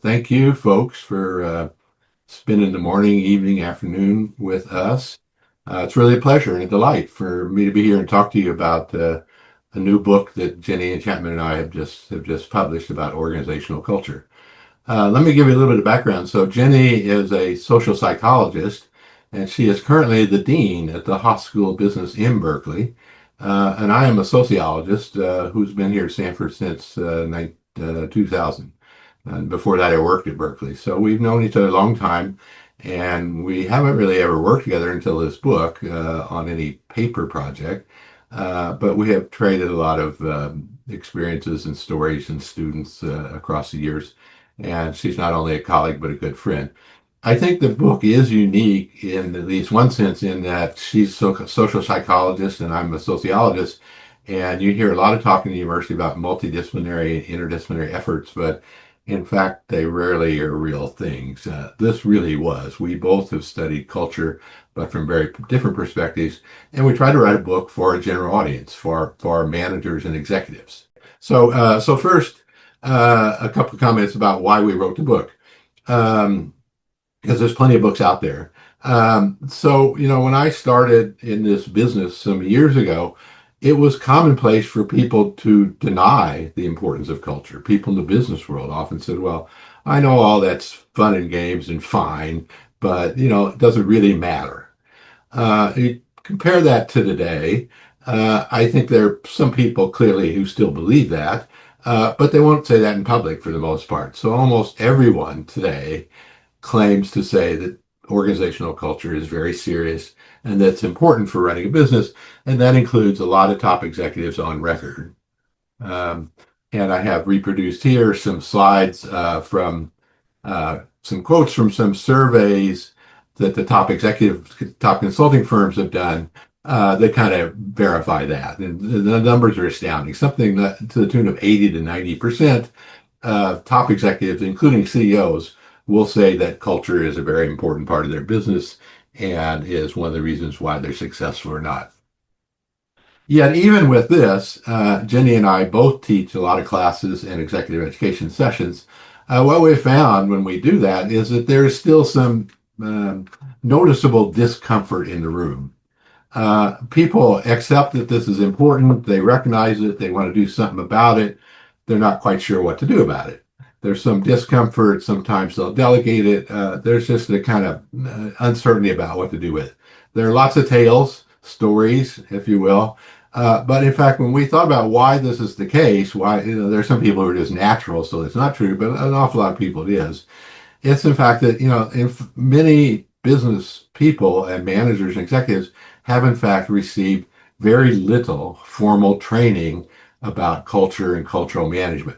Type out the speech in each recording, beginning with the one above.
Thank you, folks, for spending the morning, evening, afternoon with us. It's really a pleasure and a delight for me to be here and talk to you about a new book that Jenny and Chapman and I have just published about organizational culture. Let me give you a little bit of background. So Jenny is a social psychologist, and she is currently the dean at the Haas School of Business in Berkeley. And I am a sociologist who's been here at Stanford since 2000. And before that, I worked at Berkeley. So we've known each other a long time, and we haven't really ever worked together until this book on any paper project. But we have traded a lot of experiences and stories and students across the years. And she's not only a colleague, but a good friend. I think the book is unique in at least one sense in that she's a social psychologist and I'm a sociologist. And you hear a lot of talk in the university about multidisciplinary and interdisciplinary efforts, but in fact, they rarely are real things. This really was. We both have studied culture, but from very different perspectives. And we try to write a book for a general audience, for managers and executives. So first, a couple of comments about why we wrote the book. Because there's plenty of books out there. When I started in this business some years ago, it was commonplace for people to deny the importance of culture. People in the business world often said, well, I know all that's fun and games and fine, but, it doesn't really matter. You compare that to today, I think there are some people clearly who still believe that, but they won't say that in public for the most part. So almost everyone today claims to say that organizational culture is very serious and that's important for running a business, and that includes a lot of top executives on record. And I have reproduced here some slides from some quotes from some surveys that the top consulting firms have done that kind of verify that. And the numbers are astounding. Something to the tune of 80 to 90% of top executives, including CEOs, will say that culture is a very important part of their business and is one of the reasons why they're successful or not. Yet even with this, Jenny and I both teach a lot of classes and executive education sessions. What we found when we do that is that there is still some noticeable discomfort in the room. People accept that this is important, they recognize it, they want to do something about it, they're not quite sure what to do about it. There's some discomfort. Sometimes they'll delegate it. There's just a kind of uncertainty about what to do with it. There are lots of tales, stories, if you will. But in fact, when we thought about why this is the case, why there's some people who are just natural, so it's not true, but an awful lot of people it is. It's in fact that if many business people and managers and executives have in fact received very little formal training about culture and cultural management.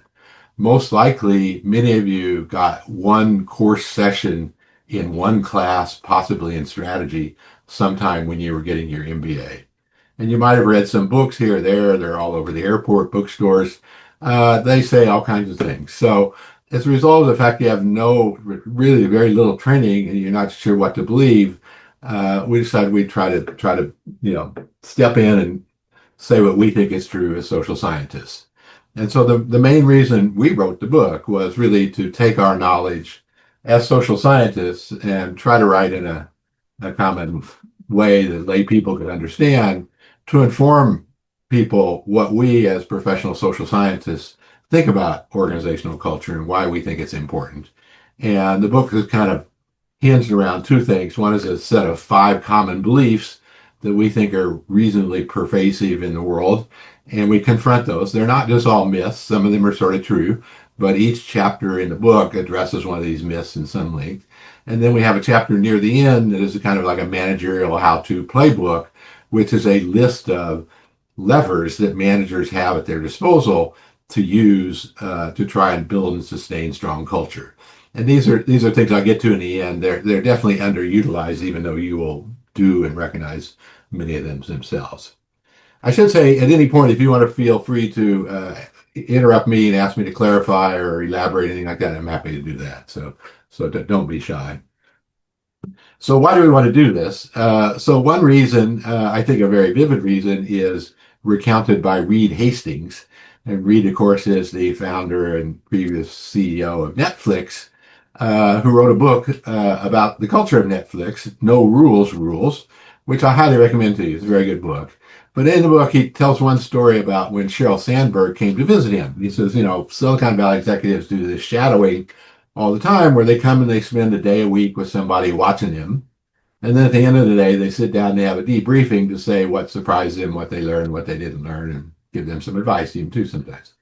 Most likely, many of you got one course session in one class, possibly in strategy, sometime when you were getting your MBA. And you might have read some books here or there. They're all over the airport bookstores. They say all kinds of things. So as a result of the fact you have really very little training and you're not sure what to believe, we decided we'd try to step in and say what we think is true as social scientists. And so the main reason we wrote the book was really to take our knowledge as social scientists and try to write in a common way that lay people could understand to inform people what we as professional social scientists think about organizational culture and why we think it's important. And the book is kind of hinged around two things. One is a set of 5 common beliefs that we think are reasonably pervasive in the world. And we confront those. They're not just all myths. Some of them are sort of true, but each chapter in the book addresses one of these myths in some length. And then we have a chapter near the end that is kind of like a managerial how-to playbook, which is a list of levers that managers have at their disposal to use to try and build and sustain strong culture. And these are things I'll get to in the end. They're definitely underutilized, even though you will do and recognize many of them themselves. I should say, at any point, if you want to feel free to interrupt me and ask me to clarify or elaborate anything like that, I'm happy to do that. So don't be shy. So why do we want to do this? So one reason, I think a very vivid reason, is recounted by Reed Hastings. And Reed, of course, is the founder and previous CEO of Netflix. who wrote a book about the culture of Netflix, No Rules Rules, which I highly recommend to you. It's a very good book. But in the book, he tells one story about when Sheryl Sandberg came to visit him. He says, Silicon Valley executives do this shadowing all the time where they come and they spend a day a week with somebody watching him. And then at the end of the day, they sit down and they have a debriefing to say what surprised them, what they learned, what they didn't learn, and give them some advice, even too, sometimes.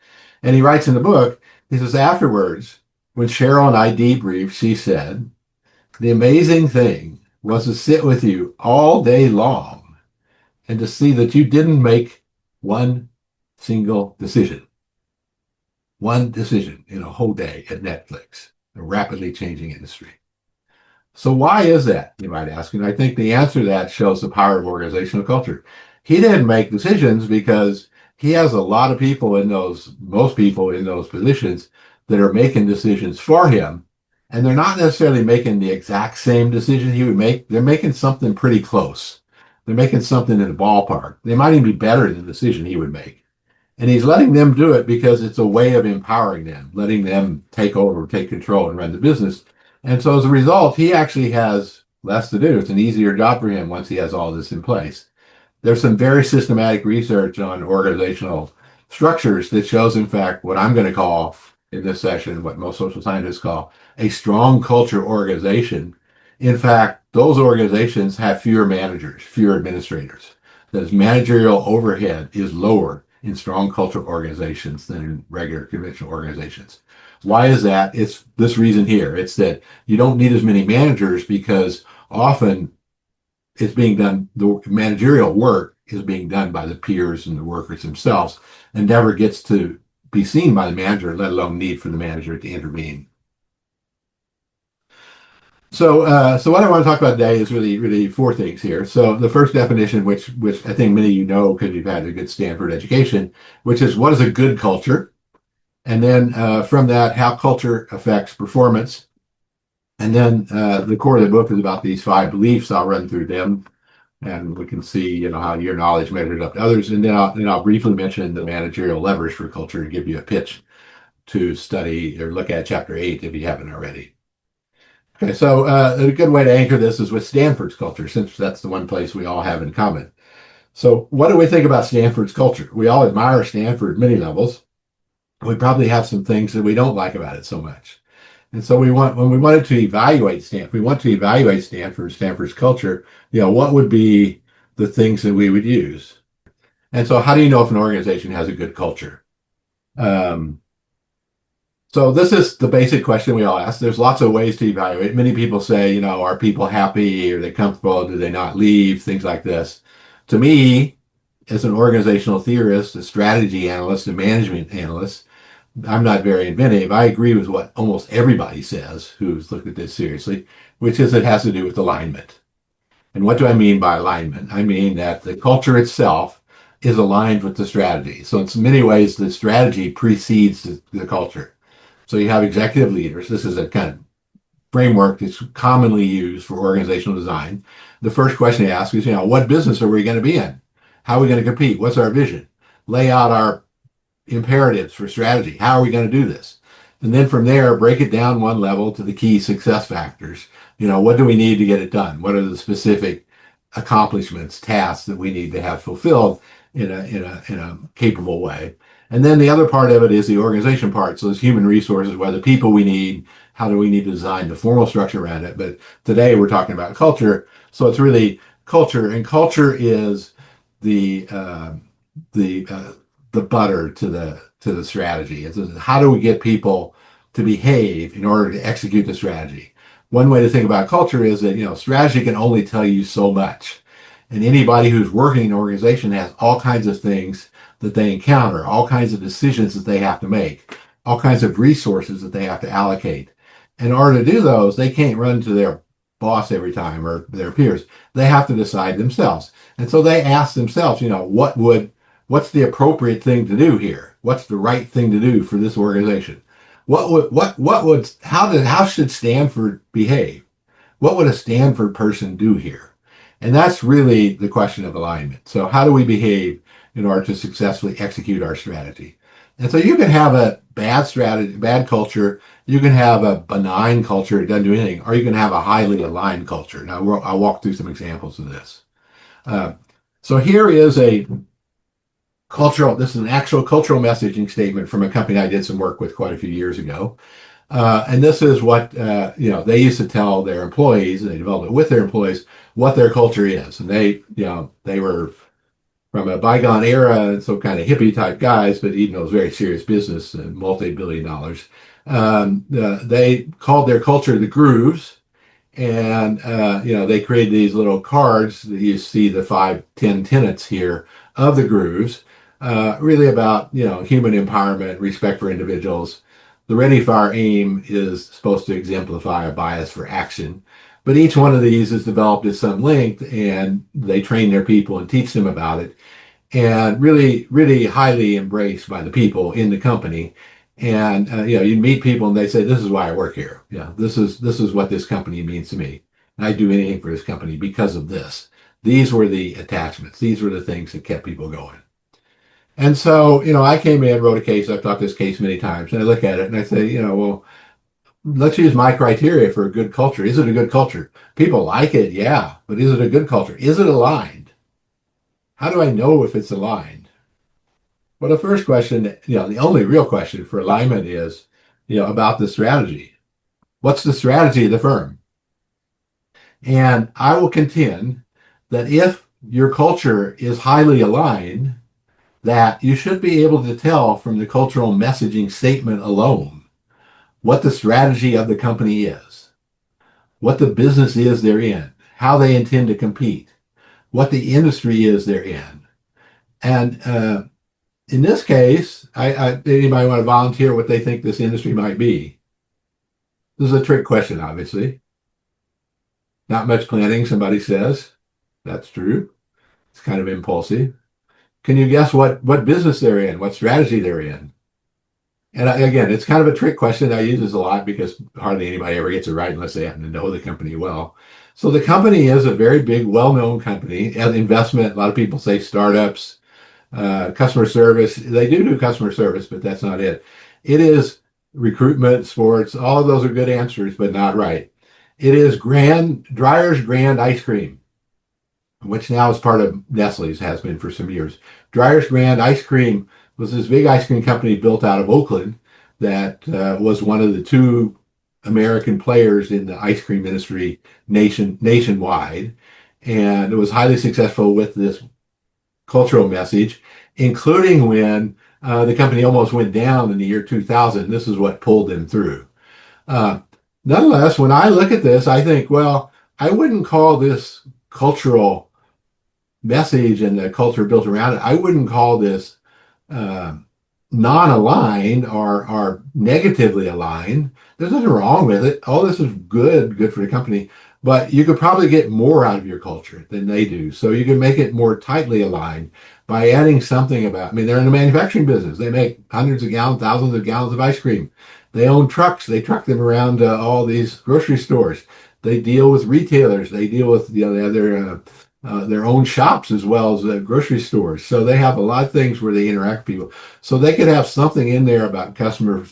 And he writes in the book, he says, afterwards, when Cheryl and I debriefed, she said, the amazing thing was to sit with you all day long and to see that you didn't make one single decision. One decision in a whole day at Netflix, a rapidly changing industry. So why is that, you might ask? And I think the answer to that shows the power of organizational culture. He didn't make decisions because he has a lot of people in those, most people in those positions that are making decisions for him. And they're not necessarily making the exact same decision he would make. They're making something pretty close. They're making something in the ballpark. They might even be better than the decision he would make. And he's letting them do it because it's a way of empowering them, letting them take over, take control, and run the business. And so as a result, he actually has less to do. It's an easier job for him once he has all this in place. There's some very systematic research on organizational structures that shows, in fact, what I'm going to call in this session, what most social scientists call a strong culture organization. In fact, those organizations have fewer managers, fewer administrators. The managerial overhead is lower in strong cultural organizations than in regular conventional organizations. Why is that? It's this reason here. It's that you don't need as many managers because often it's being done, the managerial work is being done by the peers and the workers themselves and never gets to be seen by the manager, let alone need for the manager to intervene. So what I want to talk about today is really four things here. So the first definition, which I think many of you know because you've had a good Stanford education, which is what is a good culture? And then from that, how culture affects performance. And then the core of the book is about these 5 beliefs. I'll run through them, and we can see, how your knowledge measures up to others. And then I'll briefly mention the managerial levers for culture and give you a pitch to study or look at chapter 8 if you haven't already. Okay, so a good way to anchor this is with Stanford's culture, since that's the one place we all have in common. So what do we think about Stanford's culture? We all admire Stanford at many levels. We probably have some things that we don't like about it so much. And so when we wanted to evaluate Stanford, we want to evaluate Stanford's culture, what would be the things that we would use? And so how do you know if an organization has a good culture? So this is the basic question we all ask. There's lots of ways to evaluate. Many people say, are people happy? Are they comfortable? Do they not leave? Things like this. To me, as an organizational theorist, a strategy analyst, a management analyst, I'm not very inventive. I agree with what almost everybody says who's looked at this seriously, which is it has to do with alignment. And what do I mean by alignment? I mean that the culture itself is aligned with the strategy. So in many ways, the strategy precedes the culture. So you have executive leaders. This is a kind of framework that's commonly used for organizational design. The first question they ask is, what business are we going to be in? How are we going to compete? What's our vision? Lay out our imperatives for strategy. How are we going to do this? And then from there, break it down one level to the key success factors. What do we need to get it done? What are the specific accomplishments, tasks that we need to have fulfilled in a capable way? And then the other part of it is the organization part. So it's human resources, what are the people we need? How do we need to design the formal structure around it? But today we're talking about culture. So it's really culture, and culture is the butter to the strategy. It's how do we get people to behave in order to execute the strategy? One way to think about culture is that strategy can only tell you so much, and anybody who's working in an organization has all kinds of things that they encounter, all kinds of decisions that they have to make, all kinds of resources that they have to allocate. In order to do those, they can't run to their boss every time or their peers. They have to decide themselves. And so they ask themselves, what's the appropriate thing to do here? What's the right thing to do for this organization? How should Stanford behave? What would a Stanford person do here? And that's really the question of alignment. So how do we behave in order to successfully execute our strategy? And so you can have a bad strategy, bad culture. You can have a benign culture that doesn't do anything, or you can have a highly aligned culture. Now, I'll walk through some examples of this. Uh, so here is a this is an actual cultural messaging statement from a company I did some work with quite a few years ago. And this is what they used to tell their employees, and they developed it with their employees, what their culture is. And they were from a bygone era and some kind of hippie type guys, but even though it was very serious business and multi-billion dollars, they called their culture the grooves. And they created these little cards that you see the 5, 10 tenets here of the grooves, really about human empowerment, respect for individuals. The ready, fire, aim is supposed to exemplify a bias for action, but each one of these is developed at some length, and they train their people and teach them about it, and really, really highly embraced by the people in the company. And you meet people and they say, "This is why I work here. Yeah, this is what this company means to me. And I do anything for this company because of this." These were the attachments. These were the things that kept people going. And so, I came in, wrote a case. I've talked this case many times, and I look at it and I say, well, let's use my criteria for a good culture. Is it a good culture? People like it, yeah, but is it a good culture? Is it aligned? How do I know if it's aligned? Well, the first question, the only real question for alignment is, about the strategy. What's the strategy of the firm? And I will contend that if your culture is highly aligned, that you should be able to tell from the cultural messaging statement alone what the strategy of the company is, what the business is they're in, how they intend to compete, what the industry is they're in. And in this case, anybody want to volunteer what they think this industry might be? This is a trick question, obviously. Not much planning, somebody says. That's true. It's kind of impulsive. Can you guess what business they're in, what strategy they're in? And again, it's kind of a trick question. I use this a lot because hardly anybody ever gets it right unless they happen to know the company well. So the company is a very big, well-known company. As investment, a lot of people say startups, customer service. They do customer service, but that's not it. It is recruitment, sports. All of those are good answers, but not right. It is Dreyer's Grand Ice Cream, which now is part of Nestle's, has been for some years. Dreyer's Grand Ice Cream was this big ice cream company built out of Oakland that was one of the two American players in the ice cream industry nationwide. And it was highly successful with this cultural message, including when the company almost went down in the year 2000. This is what pulled them through. Uh, Nonetheless, when I look at this, I think, well, I wouldn't call this cultural message and the culture built around it, I wouldn't call this uh, non-aligned or negatively aligned. There's nothing wrong with it. All this is good for the company, but you could probably get more out of your culture than they do. So you can make it more tightly aligned by adding something about, I mean, they're in the manufacturing business. They make hundreds of gallons, thousands of gallons of ice cream. They own trucks. They truck them around all these grocery stores. They deal with retailers. They deal with their own shops as well as grocery stores. So they have a lot of things where they interact with people. So they could have something in there about customer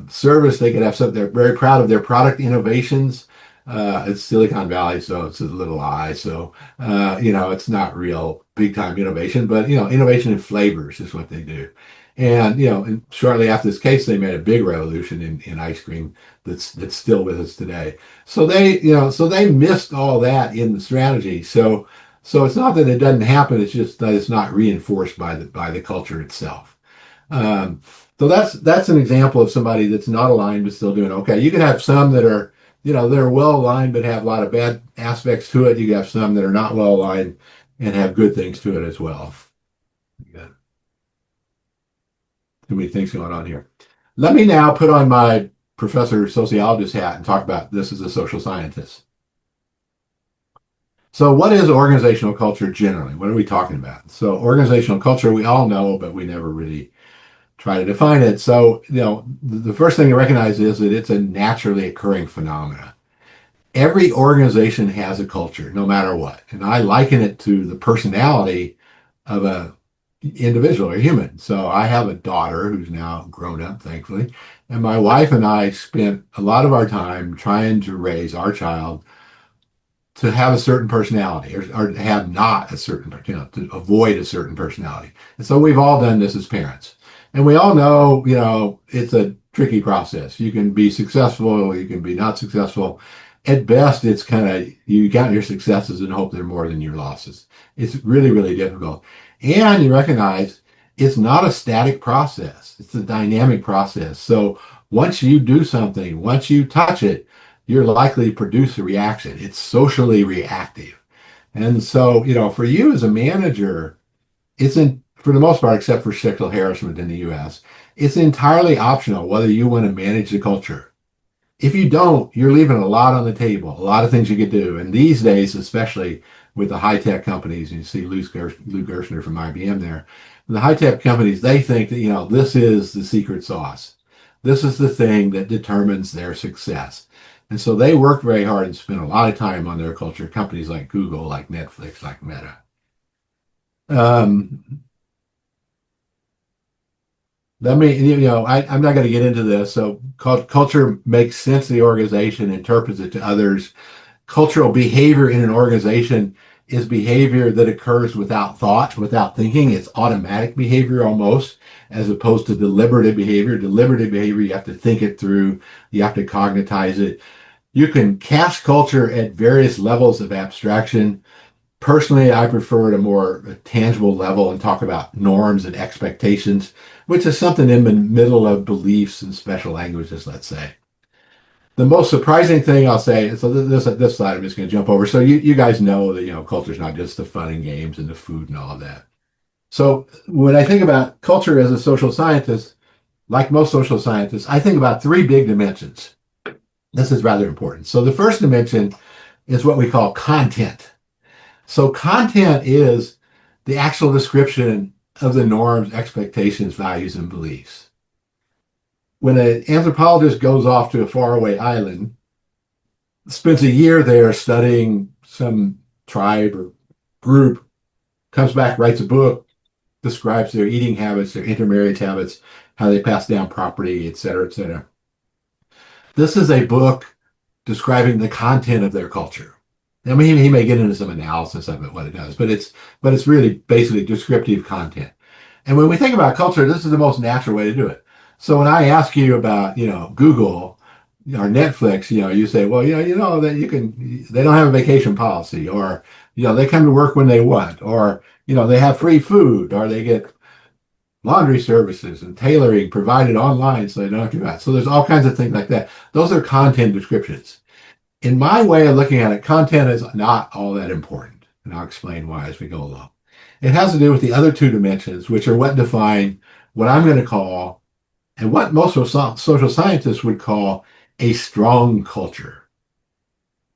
service. They could have something. They're very proud of their product innovations. It's Silicon Valley, so it's a little I. So it's not real big time innovation, but innovation in flavors is what they do. And shortly after this case, they made a big revolution in ice cream that's still with us today. So they missed all that in the strategy. So it's not that it doesn't happen. It's just that it's not reinforced by the culture itself. Um, so that's an example of somebody that's not aligned but still doing okay. You can have some that are they're well aligned but have a lot of bad aspects to it. You can have some that are not well aligned and have good things to it as well. You got too many things going on here. Let me now put on my professor sociologist hat and talk about this as a social scientist. So what is organizational culture generally? What are we talking about? So organizational culture, we all know, but we never really try to define it. So, the first thing to recognize is that it's a naturally occurring phenomena. Every organization has a culture, no matter what. And I liken it to the personality of a individual or human. So I have a daughter who's now grown up, thankfully, and my wife and I spent a lot of our time trying to raise our child to have a certain personality or have not a certain, to avoid a certain personality. And so we've all done this as parents. And we all know, it's a tricky process. You can be successful, you can be not successful. At best, it's kind of you count your successes and hope they're more than your losses. It's really, really difficult. And you recognize it's not a static process, it's a dynamic process. So once you do something, once you touch it, you're likely to produce a reaction. It's socially reactive. And so, for you as a manager, for the most part, except for sexual harassment in the US, it's entirely optional whether you want to manage the culture. If you don't, you're leaving a lot on the table, a lot of things you could do. And these days, especially with the high tech companies, you see Lou Gerstner from IBM there, the high tech companies, they think that, this is the secret sauce. This is the thing that determines their success. And so they work very hard and spend a lot of time on their culture, companies like Google, like Netflix, like Meta. Um, I'm not going to get into this. So culture makes sense to the organization, interprets it to others. Cultural behavior in an organization is behavior that occurs without thought, without thinking. It's automatic behavior almost, as opposed to deliberative behavior. Deliberative behavior, you have to think it through, you have to cognitize it. You can cast culture at various levels of abstraction. Personally, I prefer a more tangible level and talk about norms and expectations, which is something in the middle of beliefs and special languages, let's say. The most surprising thing I'll say, so this slide I'm just going to jump over. So you guys know that culture is not just the fun and games and the food and all of that. So when I think about culture as a social scientist, like most social scientists, I think about three big dimensions. This is rather important. So the first dimension is what we call content. So content is the actual description of the norms, expectations, values, and beliefs. When an anthropologist goes off to a faraway island, spends a year there studying some tribe or group, comes back, writes a book, describes their eating habits, their intermarriage habits, how they pass down property, et cetera, et cetera. This is a book describing the content of their culture. I mean, he may get into some analysis of it, what it does, but it's really basically descriptive content. And when we think about culture, this is the most natural way to do it. So when I ask you about, Google or Netflix, you say, well, that they don't have a vacation policy, or, they come to work when they want, or, they have free food, or they get laundry services and tailoring provided online so they don't have to go out. So there's all kinds of things like that. Those are content descriptions. In my way of looking at it, content is not all that important. And I'll explain why as we go along. It has to do with the other two dimensions, which are what define what I'm going to call, and what most social scientists would call, a strong culture.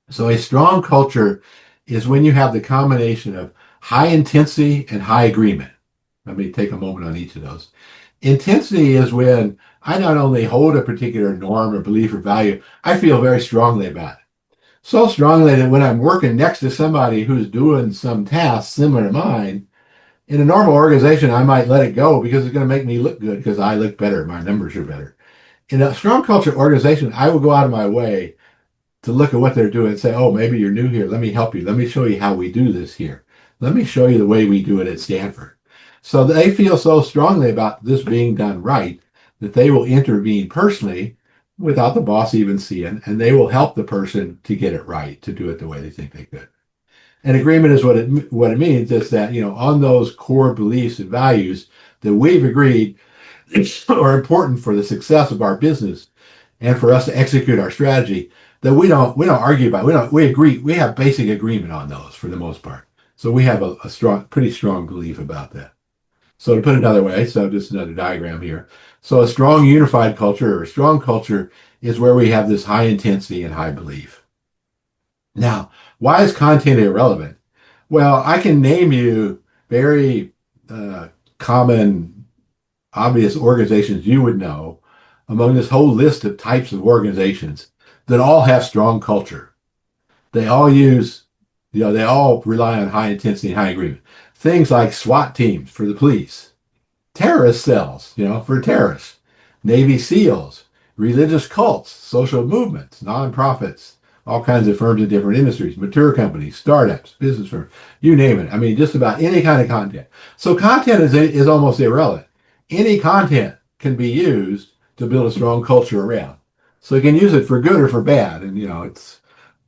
So a strong culture is when you have the combination of high intensity and high agreement. Let me take a moment on each of those. Intensity is when I not only hold a particular norm or belief or value, I feel very strongly about it. So strongly that when I'm working next to somebody who's doing some task similar to mine, in a normal organization, I might let it go because it's going to make me look good because I look better, my numbers are better. In a strong culture organization, I will go out of my way to look at what they're doing and say, oh, maybe you're new here. Let me help you. Let me show you how we do this here. Let me show you the way we do it at Stanford. So they feel so strongly about this being done right that they will intervene personally without the boss even seeing, and they will help the person to get it right, to do it the way they think they could. And agreement is what it means is that, on those core beliefs and values that we've agreed are important for the success of our business and for us to execute our strategy, that we don't argue about. We agree. We have basic agreement on those for the most part. So we have a pretty strong belief about that. So to put it another way, so just another diagram here. So a strong unified culture or a strong culture is where we have this high intensity and high belief. Now, why is content irrelevant? Well, I can name you very common, obvious organizations you would know among this whole list of types of organizations that all have strong culture. They all use, they all rely on high intensity and high agreement. things like SWAT teams for the police, terrorist cells, for terrorists, Navy SEALs, religious cults, social movements, nonprofits, all kinds of firms in different industries, mature companies, startups, business firms, you name it. I mean, just about any kind of content. So content is almost irrelevant. Any content can be used to build a strong culture around. So you can use it for good or for bad. And, it's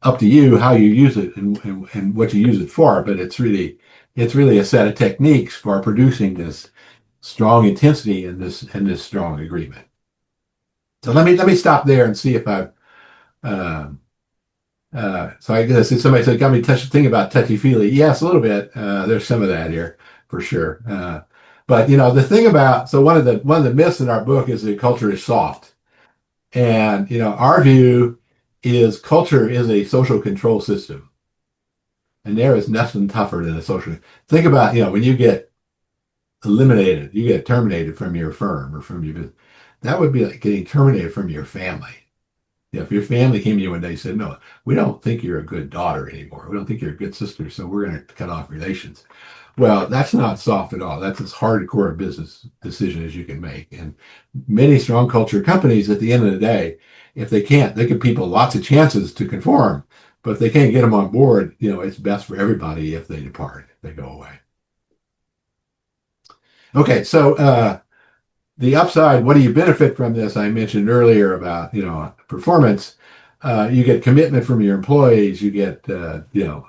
up to you how you use it and what you use it for. But it's really a set of techniques for producing this strong intensity and this strong agreement. So let me stop there and see if I've uh, so I guess if somebody said got me thinking about touchy feely. Yes, a little bit. There's some of that here for sure. But the thing about one of the myths in our book is that culture is soft, and our view is culture is a social control system, and there is nothing tougher than a social. Think about when you get eliminated, you get terminated from your firm or from your business. That would be like getting terminated from your family. If your family came to you one day and said, no, we don't think you're a good daughter anymore. We don't think you're a good sister, so we're going to cut off relations. Well, that's not soft at all. That's as hardcore a business decision as you can make. And many strong culture companies, at the end of the day, if they can't, they give people lots of chances to conform. But if they can't get them on board, it's best for everybody if they depart, if they go away. Okay, so the upside, what do you benefit from this? I mentioned earlier about, performance. You get commitment from your employees. You get, a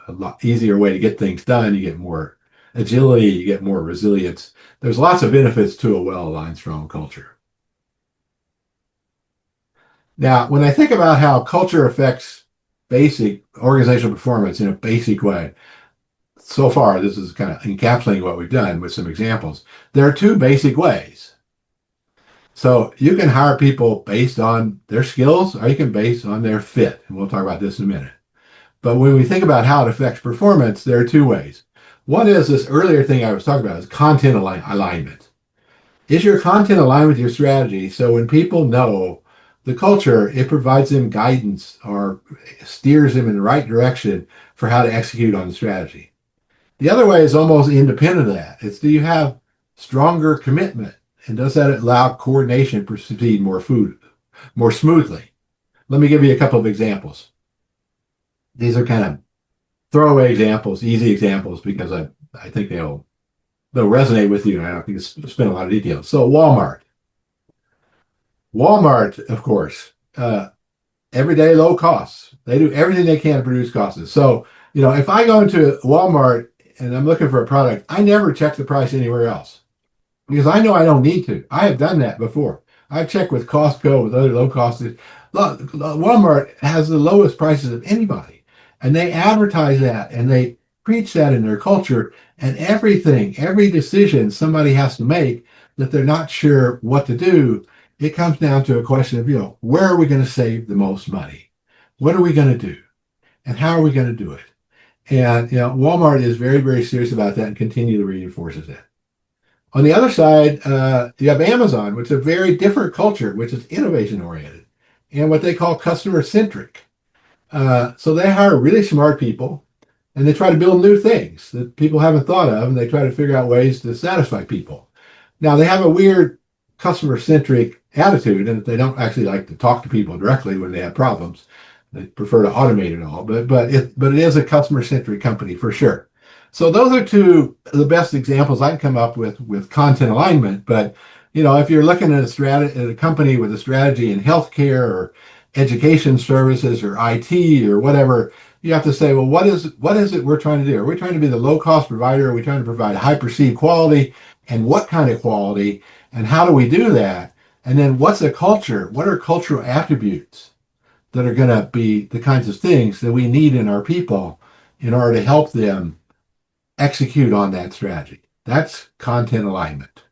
lot easier way to get things done. You get more agility. You get more resilience. There's lots of benefits to a well-aligned, strong culture. Now, when I think about how culture affects basic organizational performance in a basic way, so far, this is kind of encapsulating what we've done with some examples. There are two basic ways. So you can hire people based on their skills, or you can base on their fit. And we'll talk about this in a minute. But when we think about how it affects performance, there are two ways. One is this earlier thing I was talking about is content alignment. Is your content aligned with your strategy? So when people know the culture, it provides them guidance or steers them in the right direction for how to execute on the strategy. The other way is almost independent of that. It's, do you have stronger commitment? And does that allow coordination to proceed more smoothly? Let me give you a couple of examples. These are kind of throwaway examples, easy examples, because I think they'll resonate with you. And I don't think it's spend a lot of detail. So Walmart, of course, everyday low costs. They do everything they can to produce costs. So, if I go into Walmart and I'm looking for a product, I never check the price anywhere else because I know I don't need to. I have done that before. I've checked with Costco, with other low cost. Walmart has the lowest prices of anybody, and they advertise that and they preach that in their culture. And every decision somebody has to make that they're not sure what to do, it comes down to a question of, where are we going to save the most money? What are we going to do? And how are we going to do it? And Walmart is very, very serious about that and continually reinforces that. On the other side, you have Amazon, which is a very different culture, which is innovation oriented and what they call customer centric. So they hire really smart people and they try to build new things that people haven't thought of, and they try to figure out ways to satisfy people. Now, they have a weird customer centric attitude in that they don't actually like to talk to people directly when they have problems. They prefer to automate it all, but it is a customer centric company for sure. So those are two of the best examples I can come up with content alignment. But if you're looking at a company with a strategy in healthcare or education services or IT or whatever, you have to say, well, what is it we're trying to do? Are we trying to be the low cost provider? Are we trying to provide high perceived quality? And what kind of quality? And how do we do that? And then what's a culture? What are cultural attributes that are going to be the kinds of things that we need in our people in order to help them execute on that strategy? That's content alignment.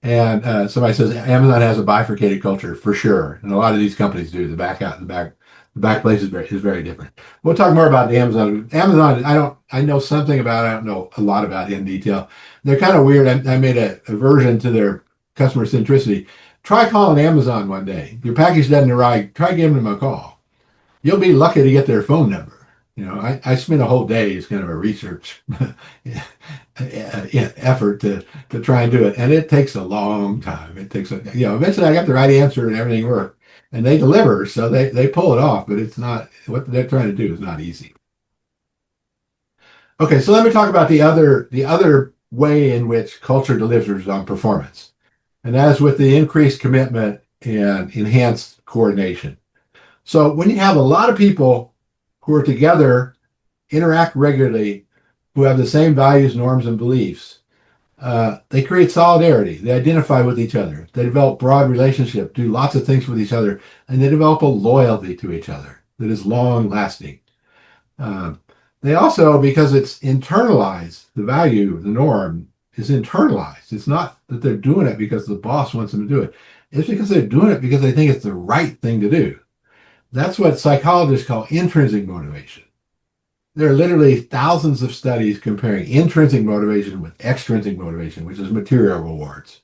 And somebody says Amazon has a bifurcated culture for sure, and a lot of these companies do. The back place is very different. We'll talk more about the Amazon. I know something about it. I don't know a lot about it in detail. They're kind of weird. I made a version to their customer centricity. Try calling Amazon one day. Your package doesn't arrive. Try giving them a call. You'll be lucky to get their phone number. I spent a whole day as kind of a research effort to try and do it. And it takes a long time. It takes eventually I got the right answer and everything worked. And they deliver, so they pull it off, but it's not what they're trying to do is not easy. Okay, so let me talk about the other way in which culture delivers on performance. And that is with the increased commitment and enhanced coordination. So when you have a lot of people who are together, interact regularly, who have the same values, norms, and beliefs, they create solidarity. They identify with each other. They develop broad relationship, do lots of things with each other, and they develop a loyalty to each other that is long lasting. Uh, they also, because it's internalized, the value, the norm is internalized. It's not that they're doing it because the boss wants them to do it. It's because they're doing it because they think it's the right thing to do. That's what psychologists call intrinsic motivation. There are literally thousands of studies comparing intrinsic motivation with extrinsic motivation, which is material rewards.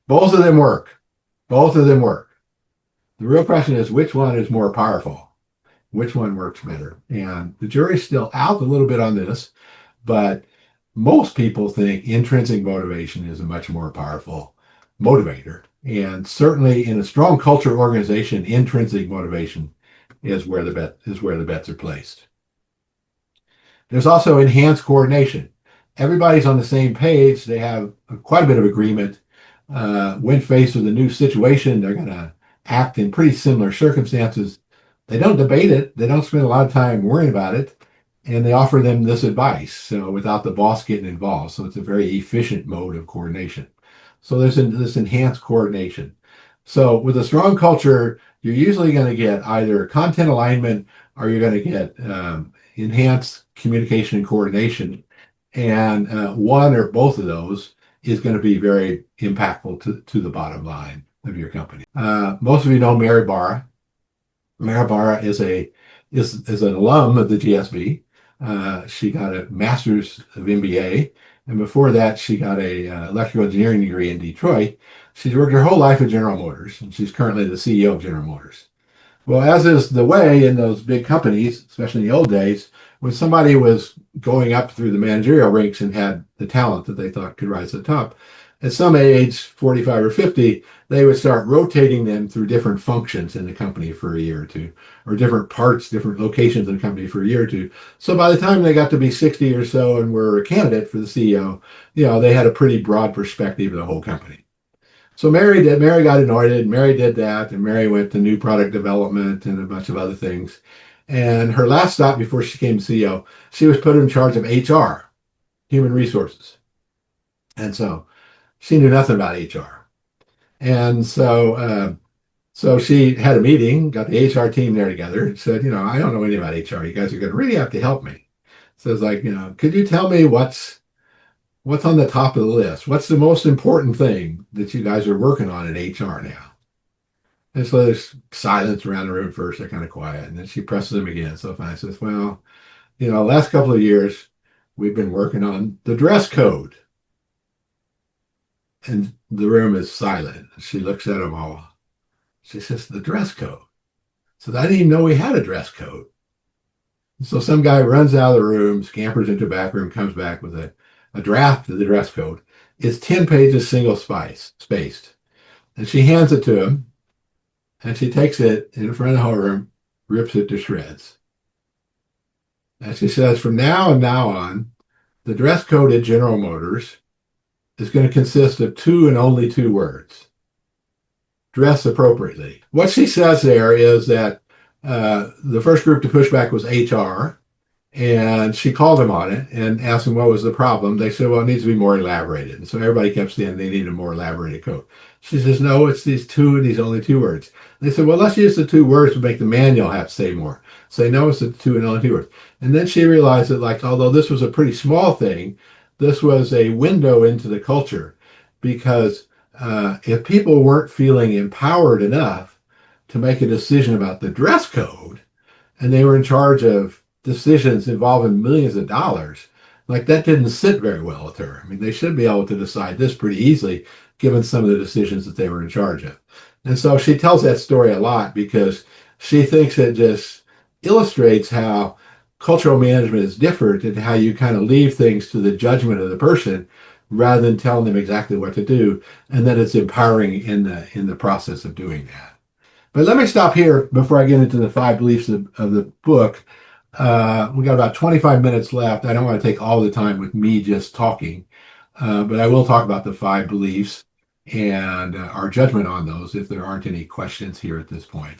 Both of them work. Both of them work. The real question is which one is more powerful? Which one works better? And the jury's still out a little bit on this, but most people think intrinsic motivation is a much more powerful motivator. And certainly in a strong culture organization, intrinsic motivation is where the bets are placed. There's also enhanced coordination. Everybody's on the same page. They have quite a bit of agreement. When faced with a new situation, they're going to act in pretty similar circumstances. They don't debate it. They don't spend a lot of time worrying about it. And they offer them this advice, so without the boss getting involved. So it's a very efficient mode of coordination. So there's this enhanced coordination. So with a strong culture, you're usually going to get either content alignment or you're going to get enhanced communication and coordination. And one or both of those is going to be very impactful to the bottom line of your company. Most of you know Mary Barra. Mary Barra is an alum of the GSB. She got a master's of MBA, and before that, she got a electrical engineering degree in Detroit. She's worked her whole life at General Motors, and she's currently the CEO of General Motors. Well, as is the way in those big companies, especially in the old days, when somebody was going up through the managerial ranks and had the talent that they thought could rise to the top, at some age, 45 or 50, they would start rotating them through different functions in the company for a year or two, or different parts, different locations in the company for a year or two. So by the time they got to be 60 or so and were a candidate for the CEO, they had a pretty broad perspective of the whole company. So Mary got anointed, Mary did that, and Mary went to new product development and a bunch of other things. And her last stop before she became CEO, she was put in charge of HR, human resources. And so she knew nothing about HR. And so she had a meeting, got the HR team there together, and said, I don't know anything about HR. You guys are going to really have to help me. So it's like, could you tell me what's on the top of the list? What's the most important thing that you guys are working on in HR now? And so there's silence around the room first. They're kind of quiet. And then she presses them again. So finally says, well, last couple of years, we've been working on the dress code. And the room is silent. She looks at them all. She says, the dress code. So I didn't even know we had a dress code. So some guy runs out of the room, scampers into the back room, comes back with a draft of the dress code. It's 10 pages single spaced. And she hands it to him, and she takes it in front of the whole room, rips it to shreds. And she says, from now on, the dress code at General Motors is going to consist of 2 and only 2 words. Dress appropriately. What she says there is that the first group to push back was HR, and she called them on it and asked them what was the problem. They said, well, it needs to be more elaborated. And so everybody kept saying they need a more elaborated code. She says, no, it's these only 2 words. They said, well, let's use the 2 words to make the manual have to say more. Say, no, it's the 2 and only 2 words. And then she realized that, although this was a pretty small thing, this was a window into the culture, because if people weren't feeling empowered enough to make a decision about the dress code, and they were in charge of decisions involving millions of dollars, that didn't sit very well with her. I mean, they should be able to decide this pretty easily, given some of the decisions that they were in charge of. And so she tells that story a lot because she thinks it just illustrates how cultural management is different in how you kind of leave things to the judgment of the person rather than telling them exactly what to do, and that it's empowering in the process of doing that. But let me stop here before I get into the five beliefs of the book. We got about 25 minutes left. I don't want to take all the time with me just talking, but I will talk about the five beliefs and our judgment on those if there aren't any questions here at this point.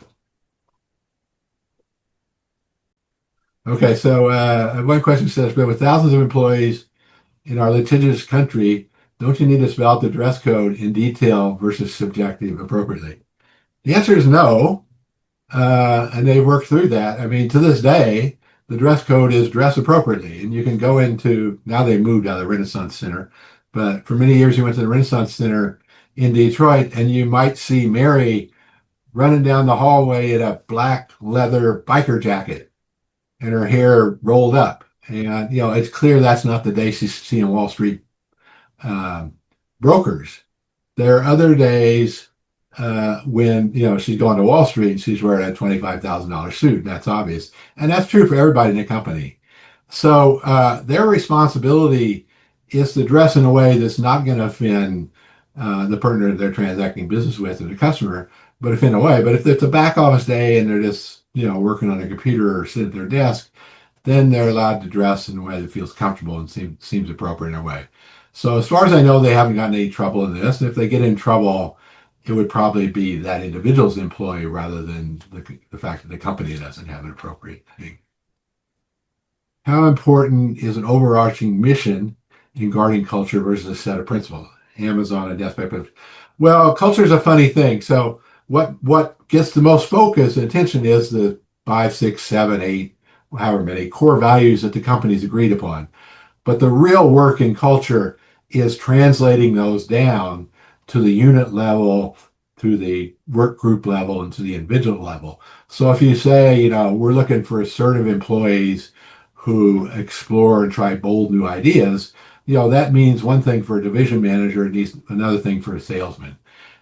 Okay, so one question says, but with thousands of employees in our litigious country, don't you need to spell out the dress code in detail versus subjective appropriately? The answer is no. And they work through that. I mean, to this day, the dress code is dress appropriately. And you can go into, now they moved out of the Renaissance Center, but for many years you went to the Renaissance Center in Detroit and you might see Mary running down the hallway in a black leather biker jacket and her hair rolled up. And, it's clear that's not the day she's seeing Wall Street um, brokers. There are other days when she's going to Wall Street and she's wearing a $25,000 suit. And that's obvious, and that's true for everybody in the company. So their responsibility is to dress in a way that's not going to offend the partner they're transacting business with or the customer, but offend a way. But if it's a back office day and they're just working on a computer or sitting at their desk, then they're allowed to dress in a way that feels comfortable and seems appropriate in a way. So as far as I know, they haven't gotten any trouble in this. And if they get in trouble, it would probably be that individual's employee rather than the fact that the company doesn't have an appropriate thing. How important is an overarching mission in guarding culture versus a set of principles? Amazon and Death by Principle. Well, culture is a funny thing. So what gets the most focus and attention is the 5, 6, 7, 8, however many core values that the company's agreed upon. But the real work in culture is translating those down to the unit level, to the work group level, and to the individual level. So if you say, we're looking for assertive employees who explore and try bold new ideas, that means one thing for a division manager, it needs another thing for a salesman.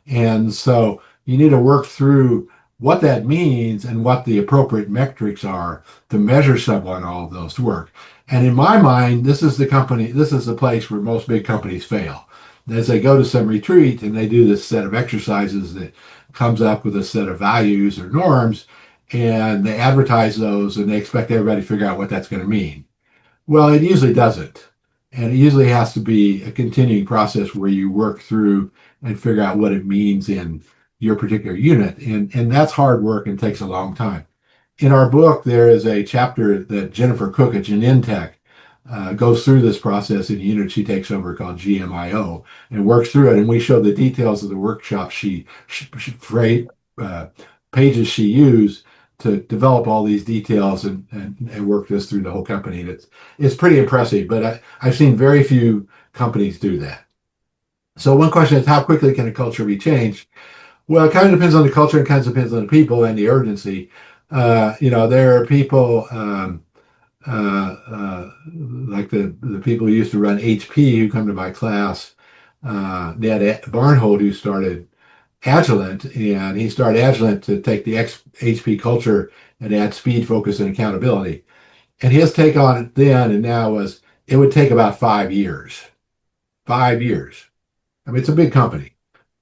And so you need to work through what that means and what the appropriate metrics are to measure someone all of those work. And in my mind, this is the place where most big companies fail. As they go to some retreat and they do this set of exercises that comes up with a set of values or norms, and they advertise those and they expect everybody to figure out what that's going to mean. Well, it usually doesn't. And it usually has to be a continuing process where you work through and figure out what it means in your particular unit. And that's hard work and takes a long time. In our book, there is a chapter that Jennifer Cook at Genentech goes through this process in a unit she takes over called GMIO and works through it. And we show the details of the workshop pages she used to develop all these details and work this through the whole company. And it's pretty impressive, but I've seen very few companies do that. So one question is, how quickly can a culture be changed? Well, it kind of depends on the culture and kind of depends on the people and the urgency. There are people like the people who used to run HP who come to my class. Ned Barnhold, who started Agilent, and he started Agilent to take the HP culture and add speed, focus, and accountability. And his take on it then and now was it would take about 5 years. 5 years. I mean, it's a big company,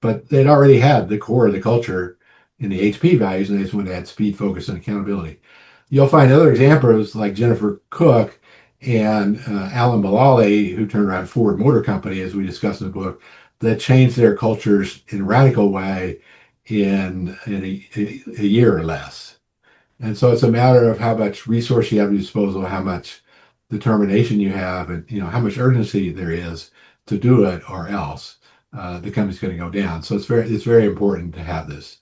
but they'd already had the core of the culture in the HP values, and they just want to add speed, focus, and accountability. You'll find other examples like Jennifer Cook and Alan Mulally, who turned around Ford Motor Company, as we discussed in the book, that changed their cultures in a radical way in a year or less. And so it's a matter of how much resource you have at your disposal, how much determination you have, and how much urgency there is to do it, or else the company's going to go down. So it's very important to have this.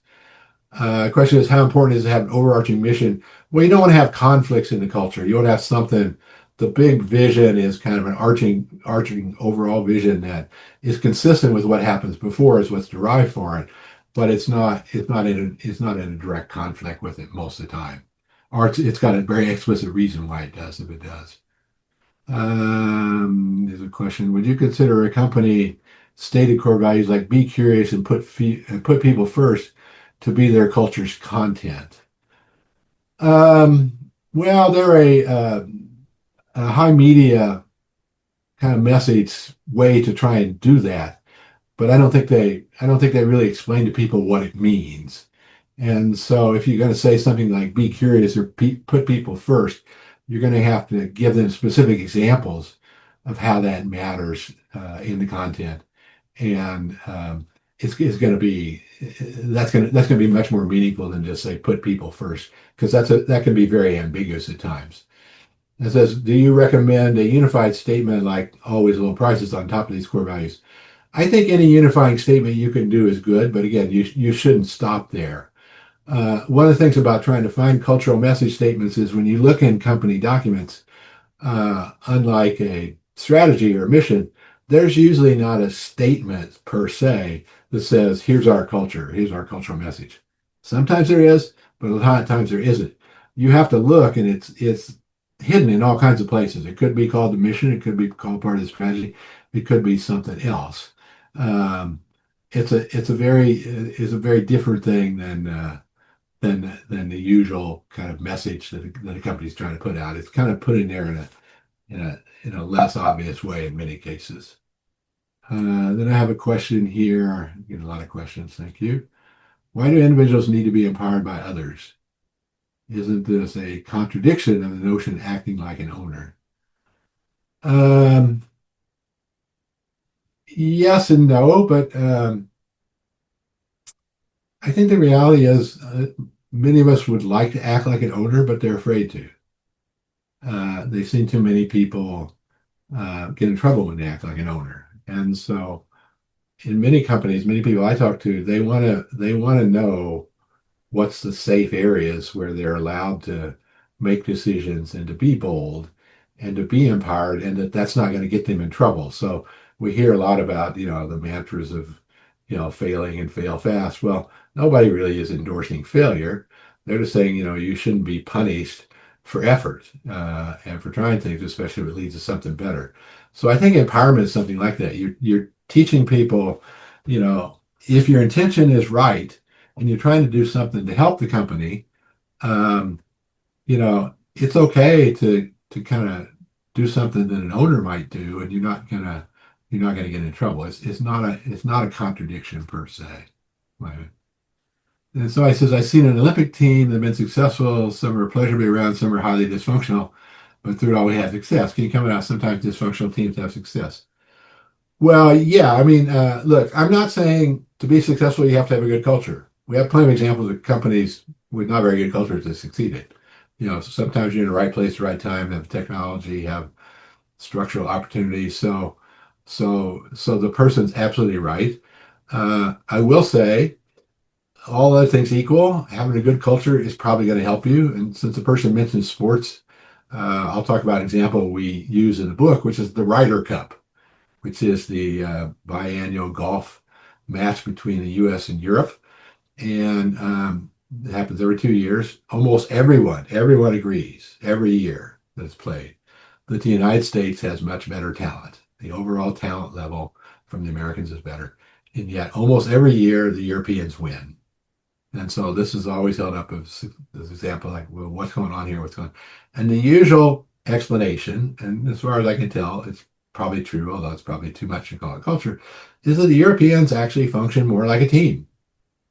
Question is, how important is it to have an overarching mission? Well, you don't want to have conflicts in the culture. You want to have something. The big vision is kind of an arching overall vision that is consistent with what happens before, is what's derived for it, but it's not in a direct conflict with it most of the time, or it's got a very explicit reason why it does, if it does. There's a question: would you consider a company stated core values like be curious and put people first to be their culture's content? Well, they're a high media kind of message way to try and do that, but I don't think they really explain to people what it means. And so if you're going to say something like be curious or put people first, you're going to have to give them specific examples of how that matters in the content. And it's going to be that's going to be much more meaningful than just say put people first, because that can be very ambiguous at times. It says, do you recommend a unified statement like always low prices on top of these core values? I think any unifying statement you can do is good, but again, you shouldn't stop there. One of the things about trying to find cultural message statements is when you look in company documents, unlike a strategy or mission, there's usually not a statement per se that says, here's our cultural message. Sometimes there is, but a lot of times there isn't. You have to look, and it's hidden in all kinds of places. It could be called the mission, it could be called part of the strategy, it could be something else. Um, it's a very different thing than the usual kind of message that a company's trying to put out. It's kind of put in there in a less obvious way in many cases. Then I have a question here. I get a lot of questions. Thank you. Why do individuals need to be empowered by others? Isn't this a contradiction of the notion of acting like an owner? Um, yes and no, but I think the reality is many of us would like to act like an owner, but they're afraid to. They've seen too many people get in trouble when they act like an owner. And so in many companies, many people I talk to, they want to know what's the safe areas where they're allowed to make decisions and to be bold and to be empowered, and that's not going to get them in trouble. So we hear a lot about, the mantras of, failing and fail fast. Well, nobody really is endorsing failure. They're just saying, you shouldn't be punished for effort and for trying things, especially if it leads to something better. So I think empowerment is something like that. You're teaching people, if your intention is right and you're trying to do something to help the company, um, it's okay to kind of do something that an owner might do, and you're not gonna get in trouble. It's not a contradiction per se. Right. And so I says I've seen an Olympic team that've been successful. Some are a pleasure to be around, some are highly dysfunctional, but through it all we have success. Can you come out? Sometimes dysfunctional teams have success. Well, yeah, I mean, look, I'm not saying to be successful you have to have a good culture. We have plenty of examples of companies with not very good cultures that succeeded. Sometimes you're in the right place at the right time, have technology, have structural opportunities. So the person's absolutely right. I will say, all other things equal, having a good culture is probably going to help you. And since the person mentioned sports, I'll talk about an example we use in the book, which is the Ryder Cup, which is the biannual golf match between the U.S. and Europe, and it happens every 2 years. Almost everyone agrees every year that it's played that the United States has much better talent. The overall talent level from the Americans is better, and yet almost every year the Europeans win. And so this is always held up as this example, like, well, what's going on here? What's going on? And the usual explanation, and as far as I can tell, it's probably true, although it's probably too much to call it culture, is that the Europeans actually function more like a team.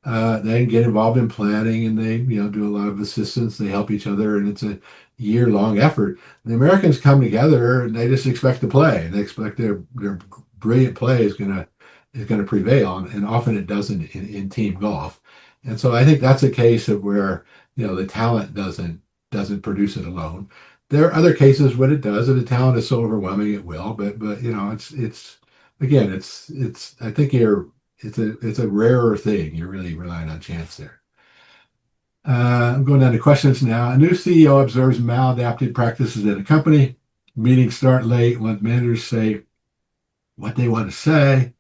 They get involved in planning, and they, do a lot of assistance. They help each other, and it's a year-long effort. The Americans come together, and they just expect to play, and they expect their brilliant play is gonna prevail, and often it doesn't in team golf. And so I think that's a case of where the talent doesn't produce it alone. There are other cases when it does, and the talent is so overwhelming it will. But it's again, it's I think it's a rarer thing. You're really relying on chance there. I'm going down to questions now. A new CEO observes maladaptive practices at a company. Meetings start late. Let managers say what they want to say.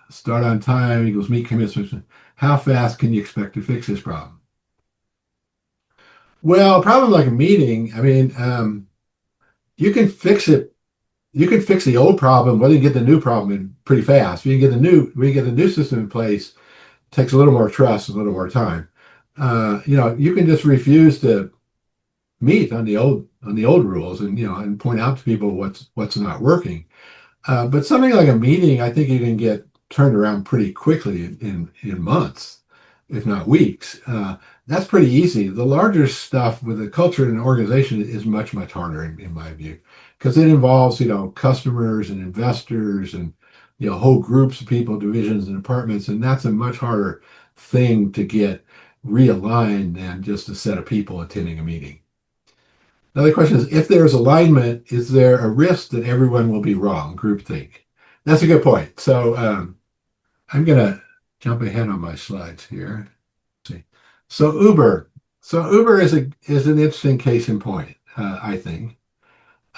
Start on time equals meet commitments. How fast can you expect to fix this problem? Well, a problem like a meeting, I mean, you can fix it. You can fix the old problem, whether you get the new problem in pretty fast. We get the new system in place, it takes a little more trust, a little more time. You can just refuse to meet on the old rules, and and point out to people what's not working. But something like a meeting, I think you can get turned around pretty quickly in months, if not weeks. That's pretty easy. The larger stuff with the culture and organization is much harder in my view, because it involves customers and investors and whole groups of people, divisions and departments, and that's a much harder thing to get realigned than just a set of people attending a meeting. Another question is, if there's alignment, is there a risk that everyone will be wrong? Groupthink. That's a good point. So I'm going to jump ahead on my slides here. Let's see. So Uber. So Uber is an interesting case in point, I think.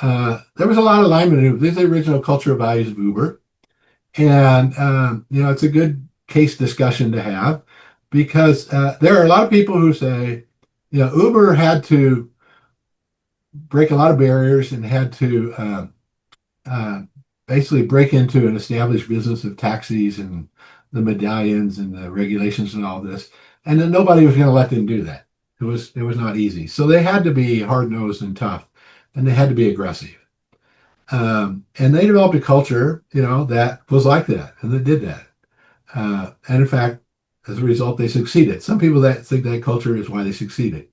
There was a lot of alignment in Uber. These are the original cultural values of Uber. And, it's a good case discussion to have because there are a lot of people who say, Uber had to break a lot of barriers and had to uh, basically break into an established business of taxis and the medallions and the regulations and all this, and then nobody was going to let them do that. It was not easy, so they had to be hard nosed and tough, and they had to be aggressive. And they developed a culture, that was like that, and they did that. And in fact, as a result, they succeeded. Some people that think that culture is why they succeeded.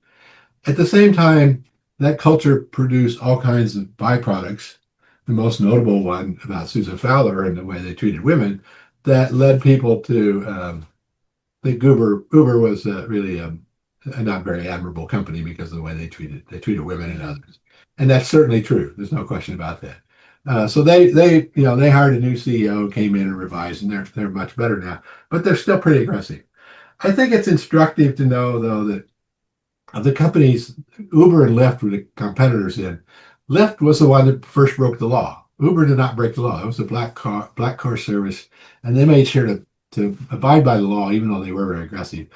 At the same time, that culture produced all kinds of byproducts. The most notable one about Susan Fowler and the way they treated women that led people to think Uber was really a not very admirable company because of the way they treated women and others, and that's certainly true. There's no question about that. So they hired a new CEO, came in and revised, and they're much better now, but they're still pretty aggressive. I think it's instructive to know though that of the companies, Uber and Lyft were the competitors in. Lyft was the one that first broke the law. Uber did not break the law. It was a black car service, and they made sure to abide by the law, even though they were very aggressive.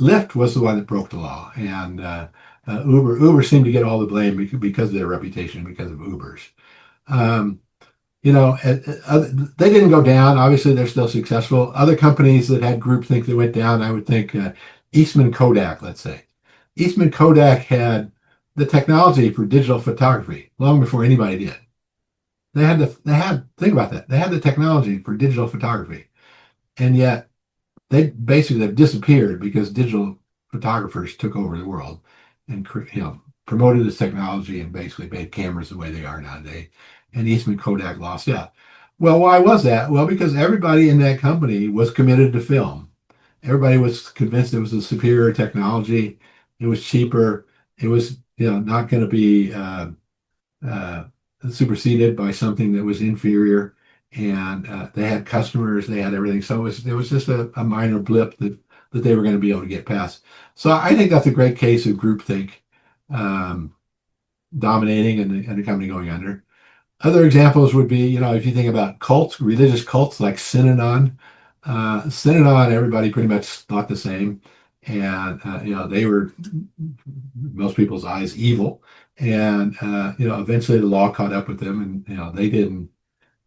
Lyft was the one that broke the law, and Uber seemed to get all the blame because of their reputation, because of Uber's. Um, they didn't go down. Obviously, they're still successful. Other companies that had groupthink that went down, I would think Eastman Kodak, let's say. Eastman Kodak had the technology for digital photography long before anybody did. Think about that. They had the technology for digital photography, and yet they've disappeared because digital photographers took over the world and promoted this technology and basically made cameras the way they are nowadays. And Eastman Kodak lost out. Well, why was that? Well, because everybody in that company was committed to film. Everybody was convinced it was a superior technology. It was cheaper. It was not going to be uh, superseded by something that was inferior. And they had customers, they had everything. So it was just a minor blip that they were going to be able to get past. So I think that's a great case of groupthink um, dominating and the company going under. Other examples would be, if you think about cults, religious cults like Synanon. Synanon, everybody pretty much thought the same. And, they were, most people's eyes, evil. And, eventually the law caught up with them and, they didn't,